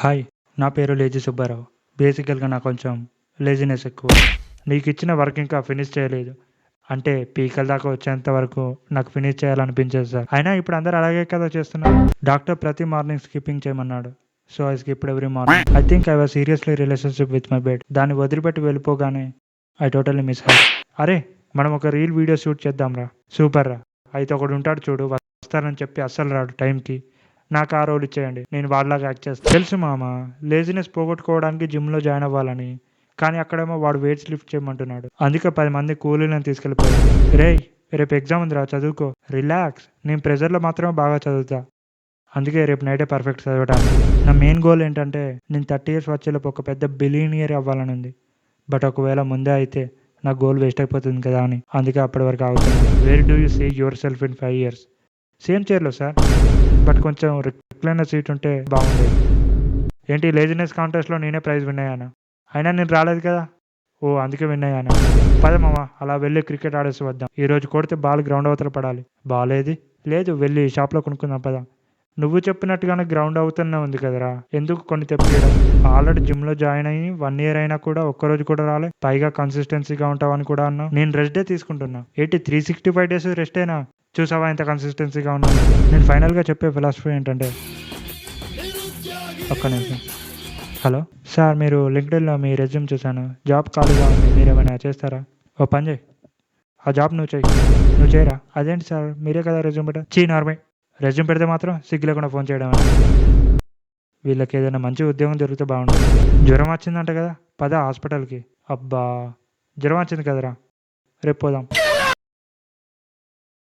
Hi! నా పేరు lazy Subbarao. బేసికల్‌గా నాకు కొంచెం లేజినెస్ ఎక్కువ. నీకిచ్చిన వర్క్ ఇంకా ఫినిష్ చేయలేదు. అంటే పీకల దాకా వచ్చేంత వరకు నాకు ఫినిష్ చేయాలనిపించదు సార్. అయినా ఇప్పుడు అందరూ అలాగే కదా చేస్తున్నారు. డాక్టర్ ప్రతి మార్నింగ్ స్కిప్పింగ్ చేయమన్నాడు. So, I skipped every morning. I think I was seriously relationship with my bed. దాన్ని వదిలిపెట్టి వెళ్ళిపోగానే ఐ టోటల్లీ మిస్ హర్. అరే! మనం ఒక రీల్ వీడియో షూట్ చేద్దాంరా. సూపర్ రా! అయితే ఒకడుంటాడు చూడు వస్తానని చెప్పి అస్సలు రాడు టైంకి. నాకు ఆ రోల్ ఇచ్చేయండి. నేను వాడిలాగా యాక్ట్ చేస్తా. తెలుసు మామ లేజినెస్ పోగొట్టుకోవడానికి జిమ్‌లో జాయిన్ అవ్వాలని. కానీ అక్కడేమో వాడు వెయిట్స్ లిఫ్ట్ చేయమంటున్నాడు. అందుకే 10 మంది కూలీలను తీసుకెళ్ళిపోయాను. రేయ్! రేపు ఎగ్జామ్ ఉందిరా చదువుకో. రిలాక్స్. నేను ప్రెషర్‌లో మాత్రమే బాగా చదువుతా. అందుకే రేపు నైటే పర్ఫెక్ట్ చదవడానికి. నా మెయిన్ గోల్ ఏంటంటే నేను 30 ఇయర్స్ వచ్చేలోపు ఒక పెద్ద బిలియనియర్ అవ్వాలని ఉంది. బట్ ఒకవేళ ముందే అయితే నా గోల్ వేస్ట్ అయిపోతుంది కదా అని. అందుకే అప్పటి వరకు ఆగుతున్నా. Where do you see yourself in 5 years? Same చైర్‌లో సార్. బట్ కొంచెం రిక్లైన సీట్ ఉంటే బాగుండేది. ఏంటి లేజినెస్ కాంటెస్ట్‌లో నేనే ప్రైజ్ విన్ అయ్యానా? అయినా నేను రాలేదు కదా! ఓహ్! అందుకే విన్ అయ్యానా? పద మామ అలా వెళ్ళి క్రికెట్ ఆడేసి వద్దాం. ఈరోజు కొడితే బాల్ గ్రౌండ్ అవతల పడాలి. బాల్ ఏది? లేదు వెళ్ళి షాప్‌లో కొనుక్కుందాం పద. నువ్వు చెప్పినట్టుగానే గ్రౌండ్ అవతలనే ఉంది కదరా! ఎందుకు కొని తెప్పియడం? ఆల్రెడీ జిమ్‌లో జాయిన్ అయ్యి 1 ఇయర్ అయినా కూడా ఒక్కరోజు కూడా రాలే. పైగా కన్సిస్టెన్సీగా ఉంటావని కూడా అన్నావు. నేను రెస్ట్ డే తీసుకుంటున్నా. ఏంటి 365 డేస్ రెస్టేనా? చూసావా ఎంత కన్సిస్టెన్సీగా ఉన్నానో? నేను ఫైనల్‌గా చెప్పే ఫిలాసఫీ ఏంటంటే ఒక్క నిమిషం. హలో! సార్ మీరు లింక్డ్ఇన్‌లో మీ రెజ్యూమ్ చూసాను. జాబ్ ఖాళీగా ఉంది. మీరేమైనా చేస్తారా? ఓ పని చేయి. ఆ జాబ్ నువ్వు చెయ్యి. నువ్వు చేయరా? అదేంటి సార్ మీరే కదా రెజ్యూమ్ పెట్టారు. ఛీ నార్మల్. రెజ్యూమ్ పెడితే మాత్రం సిగ్గు లేకుండా ఫోన్ చేయడమేనా? వీళ్ళకి ఏదైనా మంచి ఉద్యోగం దొరికితే బాగుండు. జ్వరం వచ్చిందంట కదా! పద హాస్పిటల్‌కి. అబ్బా! జ్వరం వచ్చింది కదరా! రేపు పోదాం.